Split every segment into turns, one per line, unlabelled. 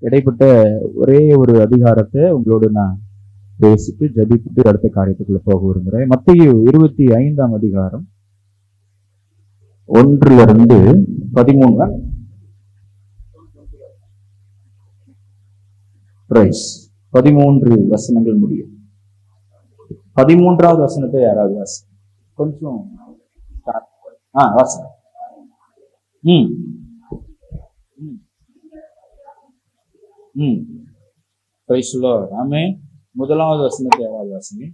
இடைப்பட்ட ஒரே ஒரு அதிகாரத்தை உங்களோடு நான் பேசிட்டு ஜபித்துட்டு அடுத்த காரியத்துக்குள்ள போக விரும்புகிறேன். மத்தேயு 25ஆம் அதிகாரம் 1-13 13 வசனங்கள் முடியும். 13வது வசனத்தை யாராவது வாசி கொஞ்சம் வாசனம். ஆமே. முதலாவது வசனத்தை யாராவது வாசிங்க.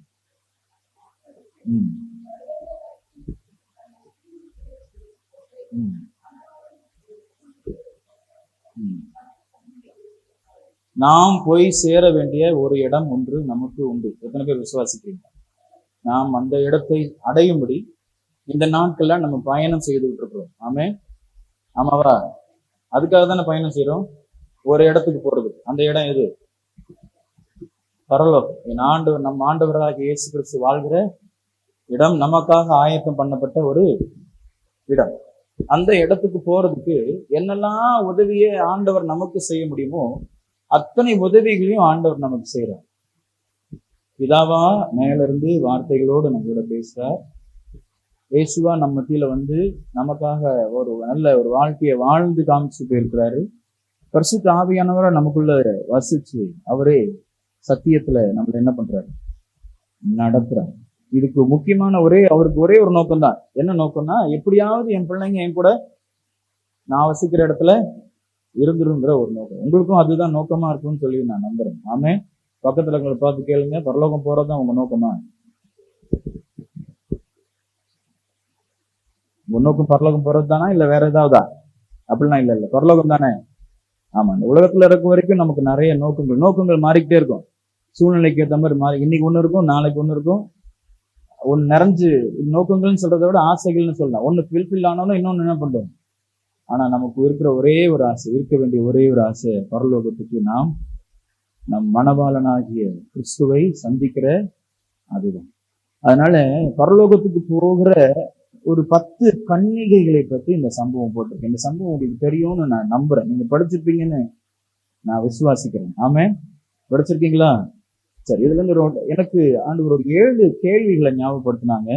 நாம் போய் சேர வேண்டிய ஒரு இடம் ஒன்று நமக்கு உண்டு. எத்தனை பேர் விசுவாசிக்கிறீங்க? நாம் அந்த இடத்தை அடையும்படி இந்த நாட்கள்ல நம்ம பயணம் செய்துகிட்டு இருக்கிறோம். ஆமே, ஆமாவா? அதுக்காக தானே பயணம் செய்யறோம். ஒரு இடத்துக்கு போறது. அந்த இடம் எது? பரலோகம். என் ஆண்டவர், நம் ஆண்டவராக இயேசு கிறிஸ்து வாழ்கிற இடம், நமக்காக ஆயத்தம் பண்ணப்பட்ட ஒரு இடம். அந்த இடத்துக்கு போறதுக்கு என்னெல்லாம் உதவியை ஆண்டவர் நமக்கு செய்ய முடியுமோ அத்தனை உதவிகளையும் ஆண்டவர் நமக்கு செய்யறார். பிதாவா மேல இருந்து வார்த்தைகளோடு நம்மளோட பேசுறார். இயேசுவா நம்ம மத்தியில வந்து நமக்காக ஒரு நல்ல ஒரு வாழ்க்கையை வாழ்ந்து காமிச்சு போயிருக்கிறாரு. பரிசுத்த ஆவியானவரை நமக்குள்ள வசிச்சு அவரே சத்தியத்துல நம்மள என்ன பண்றாரு? நடத்துறாரு. இதுக்கு முக்கியமான அவருக்கு ஒரே ஒரு நோக்கம் தான். என்ன நோக்கம்னா, எப்படியாவது என் பிள்ளைங்க என் கூட நான் வசிக்கிற இடத்துல இருந்துருங்கிற ஒரு நோக்கம். உங்களுக்கும் அதுதான் நோக்கமா இருக்கும்னு சொல்லி நான் நம்புறேன். ஆமே. பக்கத்துல உங்களை பார்த்து கேளுங்க, பரலோகம் போறதுதான் உங்க நோக்கமா? உங்க நோக்கம் பரலோகம் போறது தானா, இல்ல வேற ஏதாவதா? அப்படிலாம் இல்ல பரலோகம் தானே. ஆமா. இந்த உலகத்துல இருக்க வரைக்கும் நமக்கு நிறைய நோக்கங்கள் மாறிக்கிட்டே இருக்கும். சூழ்நிலைக்கு ஏற்ற மாதிரி மாறி, இன்னைக்கு ஒண்ணு இருக்கும், நாளைக்கு ஒண்ணு இருக்கும். ஒன்னு நிறைஞ்சு நோக்கங்கள்னு சொல்றதை விட ஆசைகள்னு சொல்லலாம். ஒண்ணு ஃபில்ஃபில் ஆனாலும் இன்னொன்னு என்ன பண்றோம். ஆனா நமக்கு இருக்கிற ஒரே ஒரு ஆசை, இருக்க வேண்டிய ஒரே ஒரு ஆசை, பரலோகத்துக்கு நாம் நம் மணவாளனாகிய கிறிஸ்துவை சந்திக்கிற அதுதான். அதனால பரலோகத்துக்கு போகிற ஒரு 10 கன்னிகைகளை பத்தி இந்த சம்பவம் போட்டிருக்கேன். இந்த சம்பவம் உங்களுக்கு தெரியும்னு நான் நம்புறேன். நீங்க படிச்சிருப்பீங்கன்னு நான் விசுவாசிக்கிறேன். ஆமே, படிச்சிருக்கீங்களா? சரி. இதுல இருந்து எனக்கு ஆண்டவர் ஒரு 7 கேள்விகளை ஞாபகப்படுத்தினாங்க.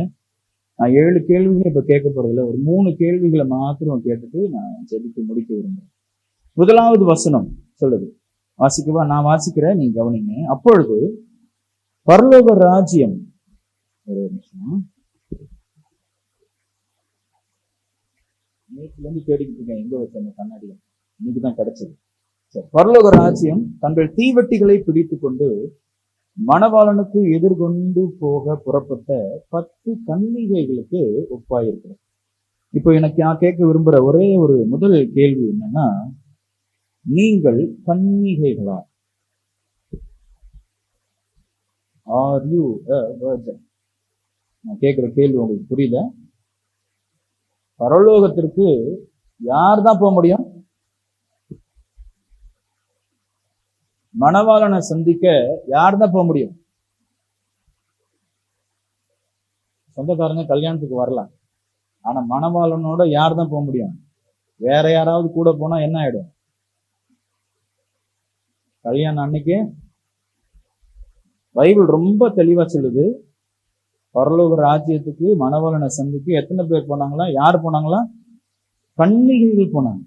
நான் 7 கேள்விகளை இப்ப கேட்க போறதில்ல. ஒரு 3 கேள்விகளை மாத்திரம் கேட்டுட்டு நான் ஜெபித்து முடிக்க விரும்புறேன். முதலாவது வசனம் சொல்லுது, வாசிக்கவா? நான் வாசிக்கிறேன், நீங்க கவனிங்க. அப்பொழுது பரலோக ராஜ்யம், ஒரே நிமிஷம், நேற்றுல இருந்து தேடிக்கிட்டு இருக்கேன் எங்க வச்ச கண்ணாடியில, இன்னைக்குதான் கிடைச்சது. சரி. பரலோக ராஜ்யம் தங்கள் தீவட்டிகளை பிடித்து கொண்டு மணவாளனுக்கு எதிர்கொண்டு போக புறப்பட்ட 10 கன்னிகைகளுக்கு ஒப்பாயிருக்கிறது. இப்போ எனக்கு நான் கேட்க விரும்புற ஒரே ஒரு முதல் கேள்வி என்னன்னா, நீங்கள் கன்னிகைகளா? Are you a virgin? நான் கேட்கிற கேள்வி உங்களுக்கு புரியல? பரலோகத்திற்கு யார் தான் போக முடியும்? மணவாளனை சந்திக்க யார் தான் போக முடியும்? சொந்தக்காரங்க கல்யாணத்துக்கு வரலாம், ஆனா மணவாளனோட யார் தான் போக முடியும்? வேற யாராவது கூட போனா என்ன ஆயிடும்? கல்யாணம் அன்னைக்கு பைபிள் ரொம்ப தெளிவா சொல்லுது, பரலோக ராஜ்யத்துக்கு மணவாளனை சந்திக்க எத்தனை பேர் போனாங்களா? யார் போனாங்களா? கன்னிகைகள் போனாங்க.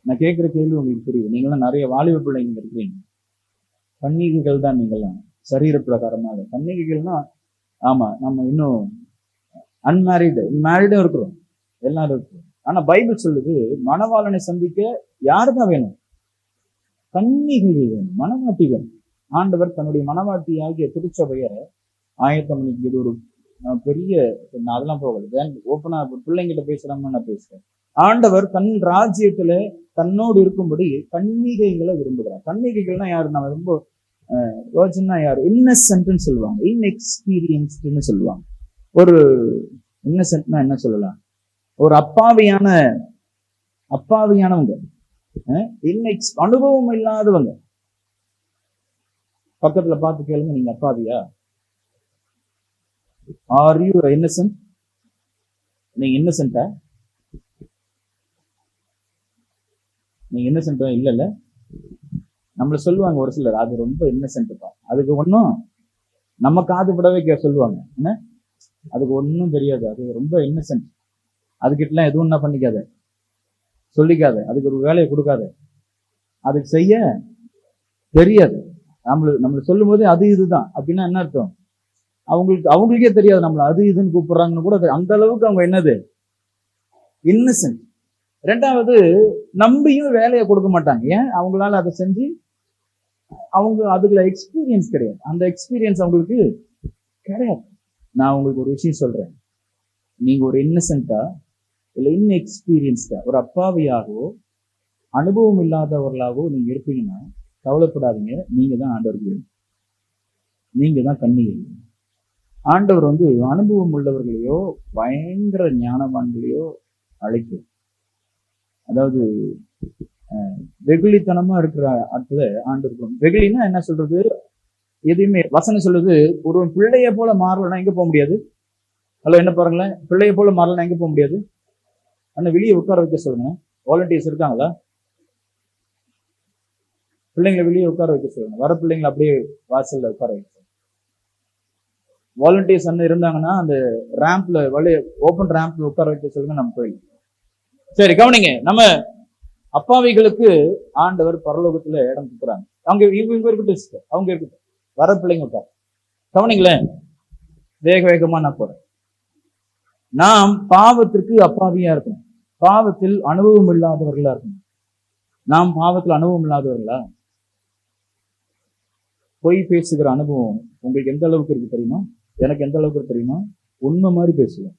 நான் கேட்கிற கேள்வி உங்களுக்கு புரியுது? நீங்களாம் நிறைய வாலிப பிள்ளைங்க இருக்கிறீங்க. கன்னிகைகள் தான் நீங்களாம் சரீர பிரகாரமாக. கன்னிகைகள்னா ஆமா, நம்ம இன்னும் மேரிடும் இருக்கிறோம், எல்லாரும் இருக்கிறோம். ஆனா பைபிள் சொல்லுது, மணவாளனை சந்திக்க யாருதான் வேணும்? கன்னிகைகள் வேணும், மணவாட்டி வேணும். ஆண்டவர் தன்னுடைய மணவாட்டியாகிய திருச்சபையை ஆயத்தம் பண்ணிக்கு. இது ஒரு பெரிய, நான் அதெல்லாம் போகல, ஓப்பனா பிள்ளைங்கிட்ட பேசுறாம நான் பேசுறேன். ஆண்டவர் தன் ராஜ்யத்துல தன்னோடு இருக்கும்படி கன்னிகைகளை விரும்புகிறார். கன்னிகைகள்னா யாரு? நம்ம ரொம்ப வேர்ஜின்னா யாரு? இன்னசென்ட்னு சொல்லுவாங்க, இன்எக்ஸ்பீரியன்ஸ்டுன்னு சொல்லுவாங்க. ஒரு இன்னசென்ட்னா என்ன சொல்லலாம்? ஒரு அப்பாவியானவங்க, அனுபவம் இல்லாதவங்க. பக்கத்துல பார்த்து கேளுங்க, நீங்க அப்பாவியா? Are you Innocent? நீங்க இன்னசென்ட்டா? நீங்க இன்னசென்ட்டா? இல்ல நம்மள சொல்லுவாங்க ஒரு சிலர், அது ரொம்ப இன்னசென்ட்ப்பா, அதுக்கு ஒன்றும் நம்ம காது படவே சொல்லுவாங்க, என்ன அதுக்கு ஒன்றும் தெரியாது, அது ரொம்ப இன்னசென்ட், அதுக்கிட்டலாம் எதுவும் என்ன பண்ணிக்காத, சொல்லிக்காத, அதுக்கு ஒரு வேலையை கொடுக்காத, அதுக்கு செய்ய தெரியாது. நம்மள சொல்லும் போது அது இதுதான் அப்படின்னா என்ன அர்த்தம்? அவங்களுக்கே தெரியாது நம்மள அது இதுன்னு கூப்பிடுறாங்கன்னு கூட, அந்த அளவுக்கு அவங்க என்னது, இன்னசென்ட். ரெண்டாவது, நம்பியும் வேலையை கொடுக்க மாட்டாங்க. ஏன்? அவங்களால அதை செஞ்சு அவங்க அதுல எக்ஸ்பீரியன்ஸ் கிடையாது, அந்த எக்ஸ்பீரியன்ஸ் அவங்களுக்கு கிடையாது. நான் உங்களுக்கு ஒரு விஷயம் சொல்றேன், நீங்க ஒரு இன்னசென்ட்டா இல்ல இன்எக்ஸ்பீரியன்ஸ்டா ஒரு அப்பாவியாகவோ அனுபவம் இல்லாதவர்களாகவோ நீங்க இருப்பீங்கன்னா கவலைப்படாதீங்க, நீங்க தான் ஆண்டவருக்கு வேணும், நீங்க தான் கண்ணீர். ஆண்டவர் அனுபவம் உள்ளவர்களையோ பயங்கர ஞானவான்களையோ அழைக்கும். அதாவது வெகுளித்தனமா இருக்கிற ஆட்கள ஆண்டவர். வெகுளின்னா என்ன சொல்றது? எதையுமே வசனம் சொல்றது, ஒரு பிள்ளைய போல மாறலன்னா எங்க போக முடியாது? அல்ல என்ன பாருங்களேன், பிள்ளைய போல மாறலன்னா எங்க போக முடியாது? ஆனா வெளியே உட்கார வைக்க சொல்லுங்க. வாலண்டியர்ஸ் இருக்காங்களா? பிள்ளைங்களை வெளியே உட்கார வைக்க சொல்லுங்க. வர பிள்ளைங்களை அப்படியே வாசல்ல உட்கார வைக்க. வாலண்டியர்ஸ் இருந்தாங்கன்னா அந்த ரேம்ப்ல ஓபன் ரேம்ப்ல உட்கார வைக்க சொல்லுங்க நம்ம கோயில். சரி கவனிங்க, நம்ம அப்பாவிகளுக்கு ஆண்டவர் பரலோகத்துல இடம் கொடுக்குறாங்க. அவங்க இவங்க இருக்கட்டும், அவங்க இருக்கட்டும், வர பிள்ளைங்க உட்கார. கவனிங்களேன், வேக வேகமா நான் போறேன். நாம் பாவத்திற்கு அப்பாவியா இருக்கணும், பாவத்தில் அனுபவம் இல்லாதவர்களா இருக்கணும். நாம் பாவத்தில் அனுபவம் இல்லாதவர்களா? பொய் பேசுகிற அனுபவம் உங்களுக்கு எந்த அளவுக்கு இருக்கு தெரியுமா? எனக்கு எந்த அளவுக்கு தெரியுமா? உண்மை மாதிரி பேசுவோம்,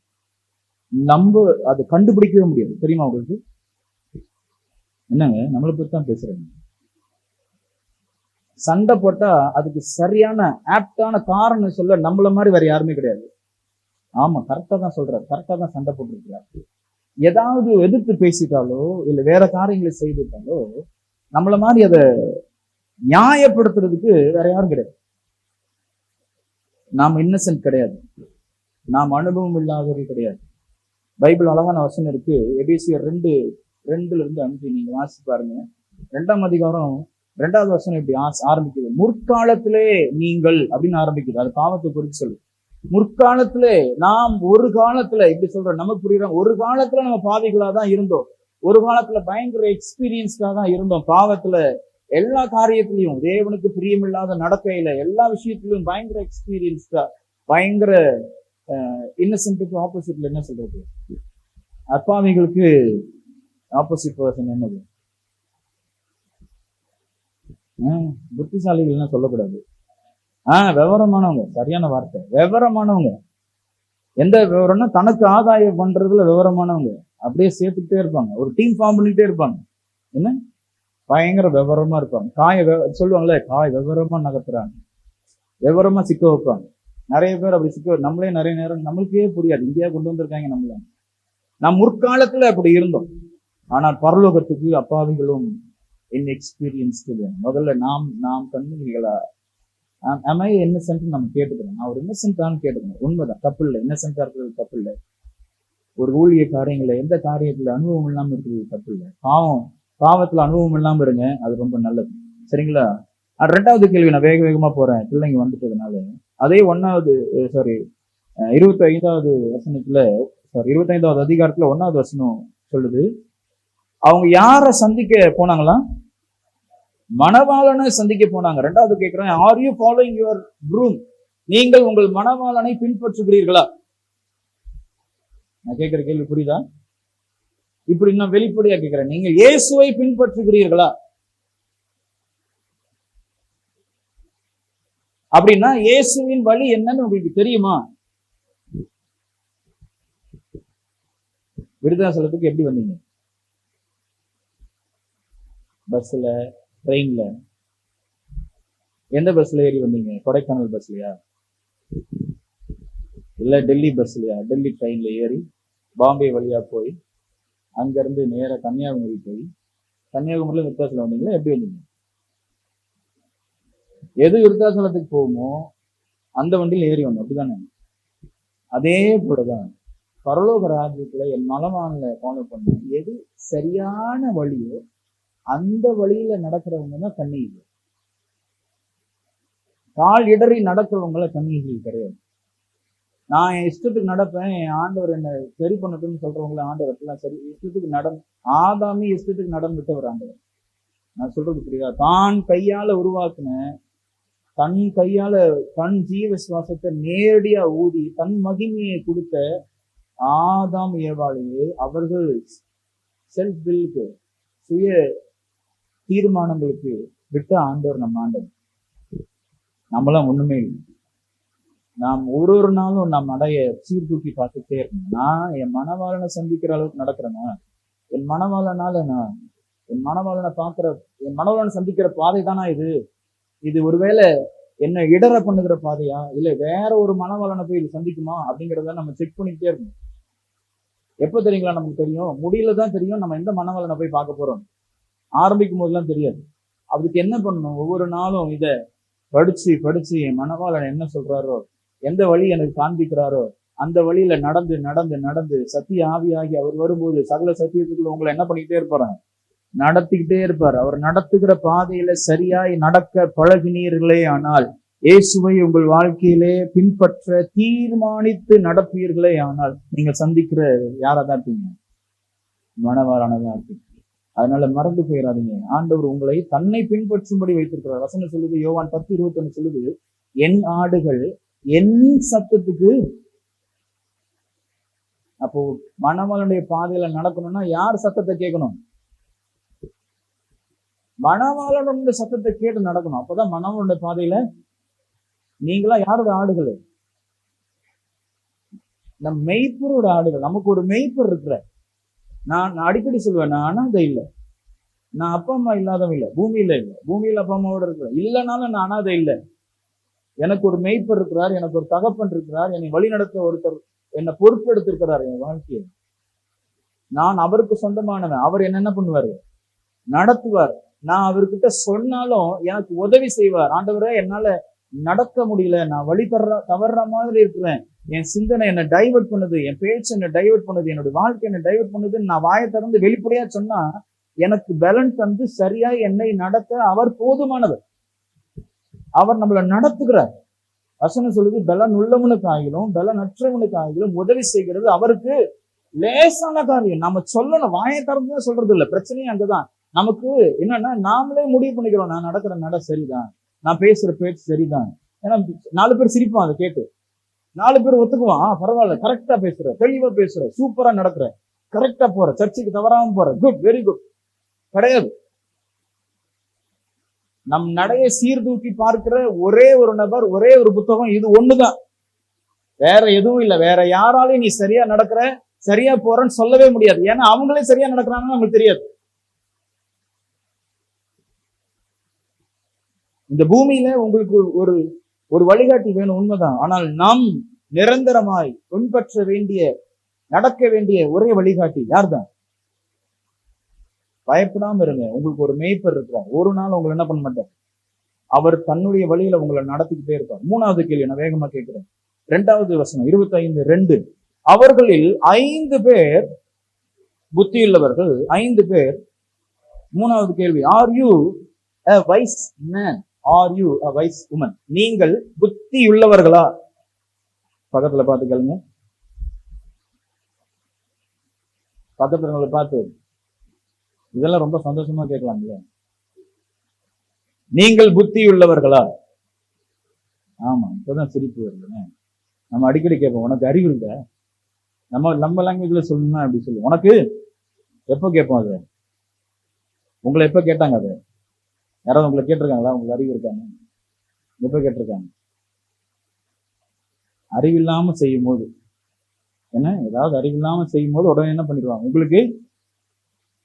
நம்ம அதை கண்டுபிடிக்கவே முடியாது, தெரியுமா உங்களுக்கு? என்னங்க நம்மளை பத்தி தான் பேசுறேங்க. சண்டை போட்டா அதுக்கு சரியான ஆப்டான காரணம் சொல்ல நம்மள மாதிரி வேற யாருமே கிடையாது. ஆமா, கரெக்டா தான் சொல்றாரு, கரெக்டா தான் சண்டை போட்டுருக்கிறாரு. ஏதாவது எதிர்த்து பேசிட்டாலோ இல்ல வேற காரியங்களை செய்துட்டாலோ நம்மள மாதிரி அதை நியாயப்படுத்துறதுக்கு வேற யாரும் கிடையாது. நாம் இன்னசென்ட் கிடையாது, நாம் அனுபவம் இல்லாதவர்கள் கிடையாது. பைபிள் அழகான வசனம் இருக்கு, எபேசியர் 2:2-5 நீங்க வாசி பாருங்க. 2ஆம் அதிகாரம் 2வது வசனம் இப்படி ஆரம்பிக்குது, முற்காலத்திலே நீங்கள் அப்படின்னு ஆரம்பிக்குது. அது பாவத்தை குறித்து சொல்லு. முற்காலத்திலே நாம் ஒரு காலத்துல இப்படி சொல்றோம், நமக்கு புரியுறோம். ஒரு காலத்துல நம்ம பாவிகளா தான் இருந்தோம், ஒரு காலத்துல பயங்கர எக்ஸ்பீரியன்ஸ்டா தான் இருந்தோம். பாவத்துல எல்லா காரியத்திலையும் தேவனுக்கு பிரியமில்லாத நடக்கையில எல்லா விஷயத்திலும் பயங்கர எக்ஸ்பீரியன்ஸ்டா, பயங்கர இன்னசென்ட்டுக்கு ஆப்போசிட்ல என்ன சொல்றது, அப்பாவிகளுக்கு ஆப்போசிட் பர்சன் என்னது? புத்திசாலிகள்லாம் சொல்லக்கூடாது. விவரமானவங்க, சரியான வார்த்தை, விவரமானவங்க. எந்த விவரம்னா தனக்கு ஆதாயம் பண்றதுல விவரமானவங்க. அப்படியே சேர்த்துக்கிட்டே இருப்பாங்க, ஒரு டீம் ஃபார்ம் பண்ணிக்கிட்டே இருப்பாங்க. என்ன பயங்கர விவரமா இருப்பாங்க. சொல்லுவாங்களே, காய் விவரமா நகர்த்துறாங்க, விவரமா சிக்க வைப்பாங்க. நிறைய பேர் அப்படி சிக்க, நம்மளே நிறைய நேரம் நம்மளுக்கே புரியாது, இங்கேயா கொண்டு வந்திருக்காங்க நம்மள. நாம் முற்காலத்துல அப்படி இருந்தோம். ஆனால் பரலோகத்துக்கு அப்பாவிகளும் இன்எக்ஸ்பீரியன்ஸ்டு வேணும். முதல்ல நாம் கண்ணுகளா இன்னசென்ட் நம்ம கேட்டுக்கணும். நான் ஒரு இன்னசென்ட்டான்னு கேட்டுக்கணும். உண்மைதான், தப்பு இல்லை, இன்னசென்ட்டா இருக்கிறது தப்பு இல்லை. ஒரு ஊழிய காரியங்களை எந்த காரியத்துல அனுபவம் இல்லாம இருக்கிறது தப்பு இல்லை. பாவத்துல அனுபவம் இல்லாம இருங்க, அது ரொம்ப நல்லது. சரிங்களா? 2வது கேள்வி, நான் வேக வேகமா போறேன் பிள்ளைங்க வந்துட்டதுனால. அதே 25வது வசனத்துல 25வது அதிகாரத்துல 1வது வசனம் சொல்லுது, அவங்க யார சந்திக்க போனாங்களா? மணவாளனை சந்திக்க போனாங்க. 2வது கேட்கிறேன், are you following your groom? நீங்கள் உங்கள் மணவாளனை பின்பற்றுகிறீர்களா? நான் கேட்கிற கேள்வி புரியுதா? இப்படி நான் வெளிப்படையா கேட்கிறேன், நீங்க இயேசுவை பின்பற்றுகிறீர்களா? அப்படின்னா இயேசுவின் வழி என்னன்னு உங்களுக்கு தெரியுமா? விருதாசலத்துக்கு எப்படி வந்தீங்க? பஸ்ல, ட்ரெயின்ல? எந்த பஸ்ல ஏறி வந்தீங்க? கொடைக்கானல் பஸ்லயா இல்ல டெல்லி பஸ்லயா? டெல்லி ட்ரெயின்ல ஏறி பாம்பே வழியா போய் அங்க இருந்து நேர கன்னியாகுமரி போய் கன்னியாகுமரியில விருத்தாசலம் வந்தீங்களா? எப்படி வந்தீங்க? எது விருத்தாசலத்துக்கு போகுமோ அந்த வண்டியில் ஏறி வந்தோம், அப்படிதானே? அதே போலதான் பரலோக ராஜ்யத்துல என் மனவான்ல ஃபாலோ பண்ண எது சரியான வழியோ அந்த வழியில நடக்கிறவங்க தான் கன்னிகைகள். கால் இடறி நடக்கிறவங்கள கன்னிகைகள் கிடையாது. நான் என் இஷ்டத்துக்கு நடப்பேன், என் ஆண்டவர் என்ன சரி பண்ணட்டும்னு சொல்றவங்கள ஆண்டவர் எல்லாம் சரி இஷ்டத்துக்கு ஆதாமி இஷ்டத்துக்கு நடந்துட்டவர் ஆண்டவர். நான் சொல்றது புரியுதா? தான் கையால உருவாக்குன, தன் கையால தன் ஜீவ சுவாசத்தை நேரடியா ஊதி தன் மகிமையை கொடுத்த ஆதாம் ஏவாளையே அவர்கள் செல்ஃப் வில்லுக்கு, சுய தீர்மானங்களுக்கு விட்ட ஆண்டவர் நம்ம ஆண்டவர். நம்மளாம் ஒண்ணுமே இல்லை. நாம் ஒரு நாளும் நம் அடைய சீர்தூக்கி பார்த்துட்டே இருக்கணும். நான் என் மனவாளனை சந்திக்கிற அளவுக்கு நடக்கிறேன்னா, என் மனவாளனால நான் என் மனவாளனை சந்திக்கிற பாதை தானா இது? இது ஒருவேளை என்ன இடற பண்ணுகிற பாதையா, இல்ல வேற ஒரு மனவாளனை போய் இது சந்திக்குமா அப்படிங்கிறத நம்ம செக் பண்ணிக்கிட்டே இருக்கணும். எப்ப தெரியுங்களா நமக்கு தெரியும்? முடியல தான் தெரியும் நம்ம எந்த மனவாளனை போய் பார்க்க போறோம். ஆரம்பிக்கும் போதெல்லாம் தெரியாது. அதுக்கு என்ன பண்ணணும்? ஒவ்வொரு நாளும் இத படிச்சு என் மனவாளன் என்ன சொல்றாரோ, எந்த வழி எனக்கு காண்பிக்கிறாரோ அந்த வழியில நடந்து நடந்து நடந்து சத்திய ஆவியாகி அவர் வரும்போது சகல சத்தியத்துக்குள்ள உங்களை என்ன பண்ணிக்கிட்டே இருப்பாரு? நடத்திக்கிட்டே இருப்பார். அவர் நடத்துகிற பாதையில சரியாய் நடக்க பழகினீர்களே ஆனால், இயேசுவை உங்கள் வாழ்க்கையிலே பின்பற்ற தீர்மானித்து நடப்பீர்களே ஆனால், நீங்க சந்திக்கிற யாராதான் இருப்பீங்க? மனவாரானதான் இருப்பீங்க. அதனால மறந்து போயிடாதீங்க. ஆண்டவர் உங்களை தன்னை பின்பற்றும்படி வைத்திருக்கிறார். வசனம் சொல்லுது, யோவான் 10:21 சொல்லுது, என் ஆடுகள் என் சத்தத்துக்கு. அப்போ மணவாளனுடைய பாதையில நடக்கணும்னா யார் சத்தத்தை கேட்கணும்? மணவாளனுடைய சத்தத்தை கேட்டு நடக்கணும். அப்பதான் மணவாளனுடைய பாதையில நீங்களா யாரோட ஆடுகள்? நம் மெய்ப்பரோட ஆடுகள். நமக்கு ஒரு மெய்ப்பர் இருக்கிற. நான் அடிக்கடி சொல்லுவேன், நான் அனாதை இல்லை, நான் அப்பா அம்மா இல்லாதவன் இல்லை, பூமியில இல்லை, பூமியில அப்பா அம்மாவோட இருக்கிறேன், இல்லைனாலும் நான் அனாதை இல்லை. எனக்கு ஒரு மெய்ப்பர் இருக்கிறார், எனக்கு ஒரு தகப்பன் இருக்கிறார், என்னை வழி நடத்த ஒருத்தர் என்னை பொறுப்பெடுத்திருக்கிறார் என் வாழ்க்கையை. நான் அவருக்கு சொந்தமானவன். அவர் என்ன பண்ணுவாரு? நடத்துவார். நான் அவர்கிட்ட சொன்னாலும் எனக்கு உதவி செய்வார். ஆண்டவரே, என்னால நடக்க முடியல, நான் வழி தவறுற மாதிரி இருக்கிறேன், என் சிந்தனை என்ன டைவர்ட் பண்ணுது, என் பேச்சு என்ன டைவர்ட் பண்ணுது, என்னோட வாழ்க்கை என்ன டைவர்ட் பண்ணுதுன்னு நான் வாயை திறந்து வெளிப்படையா சொன்னா எனக்கு பலன் தந்து சரியா என்னை நடத்த அவர் போதுமானவர். அவர் நம்மளை நடத்துகிறார். வசனம் சொல்லுது, பலன் உள்ளவனுக்கு ஆகிலும் பலன் அற்றவனுக்கு ஆகிலும் உதவி செய்கிறது அவருக்கு லேசான காரியம். நம்ம சொல்லணும், வாயை திறந்துதான் சொல்றது இல்லை. பிரச்சனையும் அங்கதான். நமக்கு என்னன்னா, நாமளே முடிவு பண்ணிக்கிறோம், நான் நடக்கிற நட சரிதான், நான் பேசுற பேச்சு சரிதான். ஏன்னா 4 பேர் சிரிப்பான் அதை கேட்டு, 4 பேர் ஒத்துக்குவான், பரவாயில்ல, கரெக்டா பேசுற, தெளிவா பேசுற, சூப்பரா நடக்கிற, கரெக்டா போற, சர்ச்சுக்கு தவறாம போற, குட், வெரி குட். கிடையாது. நம் நடைய சீர்தூக்கி பார்க்கிற ஒரே ஒரு நபர், ஒரே ஒரு புத்தகம், இது ஒண்ணுதான். வேற எதுவும் இல்லை. வேற யாராலையும் நீ சரியா நடக்கிற, சரியா போறன்னு சொல்லவே முடியாது. ஏன்னா அவங்களே சரியா நடக்கிறாங்கன்னு நமக்கு தெரியாது. இந்த பூமியில உங்களுக்கு ஒரு வழிகாட்டி வேணும், உண்மைதான். ஆனால் நாம் நிரந்தரமாய் பின்பற்ற வேண்டிய, நடக்க வேண்டிய ஒரே வழிகாட்டி யார் தான்? பயப்படாம இருங்க. உங்களுக்கு ஒரு மேய்ப்பர் இருக்கிறார். ஒரு நாள் உங்களை என்ன பண்ண மாட்டார். அவர் தன்னுடைய வழியில உங்களை நடத்திக்கிட்டே இருப்பார். 3வது கேள்வி நான் வேகமா கேட்கிறேன். 2வது வசனம் 25:2. அவர்களில் 5 பேர் புத்தியுள்ளவர்கள், 5 பேர். 3வது கேள்வி, R you a wise man? Are you a wise woman? நீங்கள் புத்தி உள்ளவர்களா? பக்கத்துல பார்த்து கேளுங்க. பக்கத்துல பார்த்து, இதெல்லாம் ரொம்ப சந்தோஷமா கேட்கலாம் இல்லையா? நீங்கள் புத்தி உள்ளவர்களா? ஆமா, இப்பதான் சிரிப்பு வருது. நம்ம அடிக்கடி கேட்போம், உனக்கு அறிவு இருக்க? நம்ம லாங்குவேஜ்ல சொல்லணும்னா அப்படி சொல்லுவோம். உனக்கு எப்ப கேட்போம் அது? உங்களை எப்ப கேட்டாங்க? அது யாராவது உங்களை கேட்டிருக்காங்களா? உங்களுக்கு அறிவு இருக்காங்க? எப்ப கேட்டிருக்காங்க? அறிவில்லாம செய்யும் போது. என்ன, ஏதாவது அறிவில்லாம செய்யும் போது உடனே என்ன பண்ணிடுவாங்க உங்களுக்கு?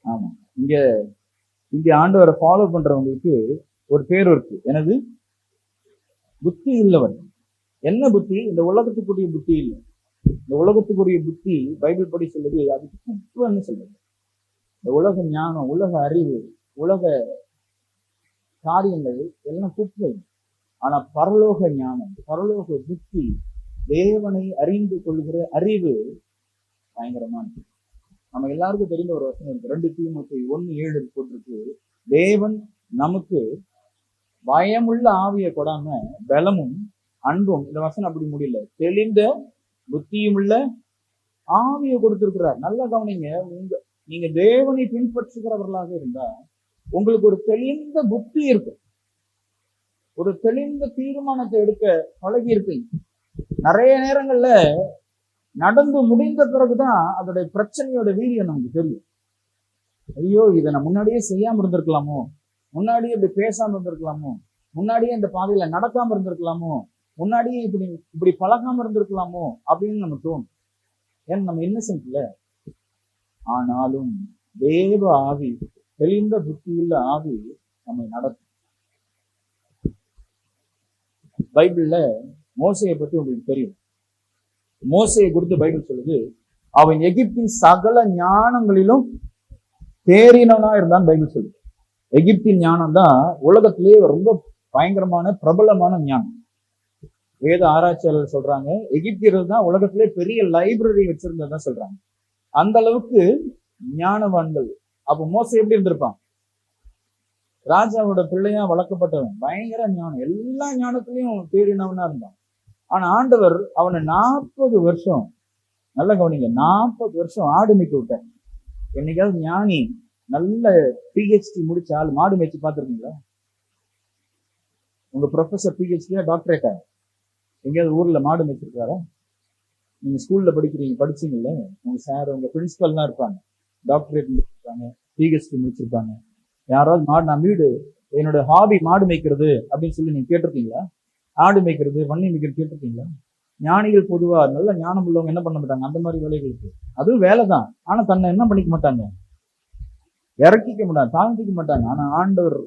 ஆமா, இங்க ஆண்டவரை ஃபாலோ பண்றவங்களுக்கு ஒரு பேர் இருக்கு. எனது புத்தி உள்ளவர். என்ன புத்தி? இந்த உலகத்துக்குரிய புத்தி இல்லை. இந்த உலகத்துக்குரிய புத்தி பைபிள் படி சொல்லுது, அது குப்பைன்னு சொல்றது. இந்த உலக ஞானம், உலக அறிவு, உலக காரியங்கள் எல்லாம் குப்பை. ஆனா பரலோக ஞானம், பரலோக புத்தி, தேவனை அறிந்து கொள்கிற அறிவு பயங்கரமானது. நம்ம எல்லாருக்கும் தெரிந்த ஒரு வசனம் இருக்கு. 2 தீமோத்தேயு 1:7 போட்டிருக்கு, தேவன் நமக்கு பயமுள்ள ஆவியை கொடாம பலமும் அன்பும், இந்த வசனம் அப்படி முடியல, தெளிந்த புத்தியும் உள்ள ஆவியை கொடுத்திருக்கிறார். நல்லா கவனிங்க. நீங்க தேவனை பின்பற்றுகிறவர்களாக இருந்தா உங்களுக்கு ஒரு தெளிந்த புத்தி இருக்கும், ஒரு தெளிந்த தீர்மானத்தை எடுக்க பழகி இருப்பீங்க. நிறைய நேரங்கள்ல நடந்து முடிந்த பிறகுதான் அதோட பிரச்சனையோட வீரியம் நமக்கு தெரியும். ஐயோ, இதை நான் முன்னாடியே செய்யாம இருந்திருக்கலாமோ, முன்னாடியே இப்படி பேசாம இருந்திருக்கலாமோ, முன்னாடியே இந்த பாதையில நடக்காம இருந்திருக்கலாமோ, முன்னாடியே இப்படி பழகாம இருந்திருக்கலாமோ அப்படின்னு நம்ம தோணும். ஏன்னா நம்ம இன்னசென்ட் இல்ல. ஆனாலும் தேவ ஆவி, தெளிந்த புத்தியுள்ள ஆவி நம்மை நடத்தும். பைபிள்ல மோசையை பத்தி உங்களுக்கு தெரியும். மோசையை குறித்து பைபிள் சொல்லுது, அவன் எகிப்தின் சகல ஞானங்களிலும் தேறினவனா இருந்தான் பைபிள் சொல்லுது. எகிப்தின் ஞானம் தான் உலகத்திலேயே ரொம்ப பயங்கரமான பிரபலமான ஞானம். வேத ஆராய்ச்சியாளர் சொல்றாங்க, எகிப்தியர்கள் தான் உலகத்திலே பெரிய லைப்ரரி வச்சிருந்ததா சொல்றாங்க. அந்த அளவுக்கு ஞானவான்கள். அப்ப மோசை எப்படி இருந்திருப்பான்? ராஜாவோட பிள்ளையா வளர்க்கப்பட்டவன், பயங்கர ஞானம், எல்லா ஞானத்திலையும் தேடினவனா இருந்தான். ஆனா ஆண்டவர் அவனை 40 வருஷம், நல்ல கவனிங்க, 40 வருஷம் ஆடு மேய்க்க விட்டார். என்னைக்காவது ஞானி நல்ல PhD முடிச்ச ஆள் மாடு மேய்ச்சி பார்த்துருக்கீங்களா? உங்க ப்ரொஃபஸர் PhD டாக்டரேட்டா எங்கேயாவது ஊர்ல மாடு மேய்ச்சிருக்காரா? நீங்க ஸ்கூல்ல படிச்சீங்கல்ல, உங்க சார், உங்க பிரின்சிபல்லாம் இருப்பாங்க, டாக்டரேட் முடிச்சிருப்பாங்க, PhD முடிச்சிருப்பாங்க. யாராவது மாடு, நான் என்னோட ஹாபி மாடு மேய்க்கிறது அப்படின்னு சொல்லி நீங்க கேட்டிருக்கீங்களா? ஆடு மேய்க்கிறது, வன்னி மேய்க்கிறது கேட்டிருக்கீங்களா? ஞானிகள் பொதுவா நல்ல ஞானம் உள்ளவங்க என்ன பண்ண மாட்டாங்க, அந்த மாதிரி வேலைகளுக்கு, அதுவும் வேலைதான், ஆனா தன்னை என்ன பண்ணிக்க மாட்டாங்க, இறக்கிக்க மாட்டாங்க, தாழ்த்திக்க மாட்டாங்க. ஆனா ஆண்டவர்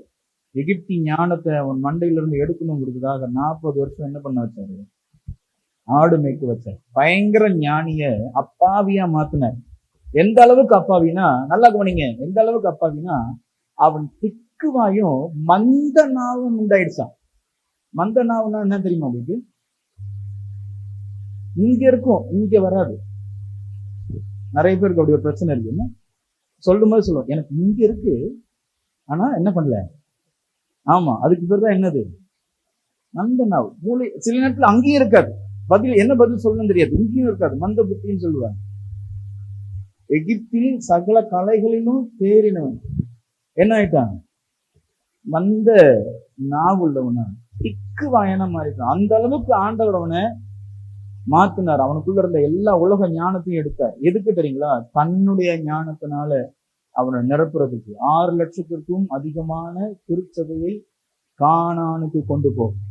எகிப்தி ஞானத்தை அவன் மண்டையில இருந்து எடுக்கணுங்கிறதுக்காக 40 வருஷம் என்ன பண்ண வச்சாரு? ஆடு மேய்க்க வச்சார். பயங்கர ஞானிய அப்பாவியா மாத்தினார். எந்த அளவுக்கு அப்பாவினா, நல்லா கவனிங்க, எந்த அளவுக்கு அப்பாவினா, அவன் திக்குவாயும் மந்த நாவும் உண்டாயிடுச்சான். மந்த நாவுன்னா என்ன தெரியுமா உங்களுக்கு? இங்க இருக்கும், இங்க வராது. நிறைய பேருக்கு அப்படி ஒரு பிரச்சனை இருக்கு. என்ன சொல்லும் போது சொல்லுவோம், எனக்கு இங்க இருக்கு, ஆனா என்ன பண்ணல. ஆமா, அதுக்கு பேர் தான் என்னது? மந்த நாவு. மூளை சில நேரத்துல அங்கேயும் இருக்காது, என்ன பதில் சொல்லணும்னு தெரியாது, இங்கேயும் இருக்காது, மந்த புத்தின்னு சொல்லுவாங்க. எகிப்தில் சகல கலைகளிலும் தேறினவன் என்ன ஆயிட்டான்? மந்த நாவுள்ளவன, திக்கு வாயனா மாறிட்டான். அந்த அளவுக்கு ஆண்டவர் அவனை மாத்தினார். அவனுக்குள்ள இருந்த எல்லா உலக ஞானத்தையும் எடுத்தார். எதுக்கு தெரியுங்களா? தன்னுடைய ஞானத்தினால அவனை நிரப்புறதுக்கு. 6 லட்சத்திற்கும் அதிகமான திருச்சபையை கானானுக்கு கொண்டு போகும்.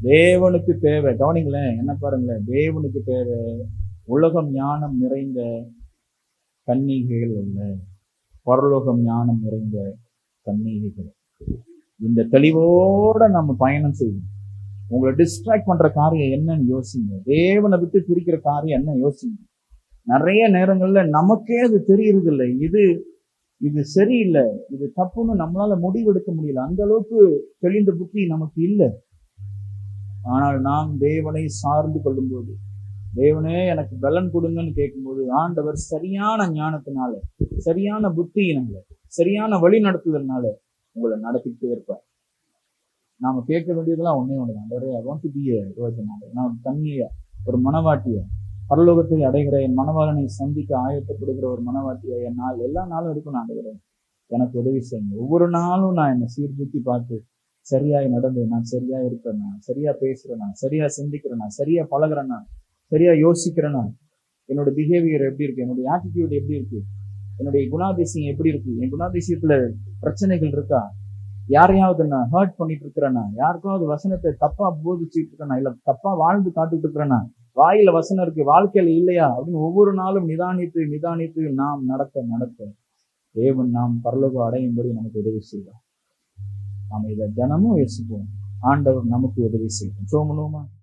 தேவனுக்கு தேவை, கவனிங்களேன், என்ன பாருங்களேன், தேவனுக்கு தேவை உலகம் ஞானம் நிறைந்த கன்னிகைகள் அல்ல, பரலோகம் ஞானம் நிறைந்த கன்னிகைகள். இந்த தெளிவோட நம்ம பயணம் செய்யணும். உங்களை டிஸ்ட்ராக்ட் பண்ற காரியம் என்னன்னு யோசிங்க. தேவனை விட்டு பிரிக்கிற காரியம் என்ன யோசிங்க. நிறைய நேரங்கள்ல நமக்கே அது தெரியறது இல்லை, இது சரியில்லை, இது தப்புன்னு நம்மளால முடிவெடுக்க முடியல. அந்த அளவுக்கு தெளிந்த புத்தி நமக்கு இல்லை. ஆனால் நாம் தேவனை சார்ந்து கொள்ளும் போது, தேவனே எனக்கு பலன் கொடுங்கன்னு கேட்கும்போது, ஆண்டவர் சரியான ஞானத்தினால, சரியான புத்தியினால, சரியான வழி நடத்துதல்னால உங்களை நடத்திக்கிட்டே இருப்பார். நாம கேட்க வேண்டியதெல்லாம் ஒன்னே ஒண்ணுதான். ஆண்டவரே, I want to be a virgin. நான் தண்ணிய ஒரு மனவாட்டிய, பரலோகத்தை அடைகிற என் மனவாளனை சந்திக்க ஆயத்தப்படுகிற ஒரு மனவாட்டிய என் நாள் எல்லா நாளும் இருக்கும். ஆண்டவரே, எனக்கு உதவி செய்யுங்க. ஒவ்வொரு நாளும் நான் என்னை சீர்தூக்கி பார்த்து சரியாய் நடந்து, நான் சரியா இருக்கிறேன்னா, சரியா பேசுறேன்னா, சரியா சிந்திக்கிறேன்னா, சரியா பழகிறேன்னா, சரியா யோசிக்கிறேன்னா, என்னோட பிஹேவியர் எப்படி இருக்கு, என்னுடைய ஆட்டிடியூட் எப்படி இருக்கு, என்னுடைய குணாதிசயம் எப்படி இருக்கு, என் குணாதிசயத்துல பிரச்சனைகள் இருக்கா, யாரையாவது நான் ஹர்ட் பண்ணிட்டு இருக்கிறேன்னா, யாருக்காவது வசனத்தை தப்பா போதிச்சுட்டு இருக்கேனா, இல்ல தப்பா வாழ்ந்து காட்டுட்டு இருக்கிறேன்னா, வாயில வசனம் இருக்கு வாழ்க்கையில இல்லையா அப்படின்னு ஒவ்வொரு நாளும் நிதானித்து நிதானித்து நாம் நடக்க தேவன் நாம் பரலோகம் அடையும்படி நமக்கு உதவி செய்வார். நாம இதை தினமும் யோசிப்போம். ஆண்டவர் நமக்கு உதவி செய்வோம். சோமனுமா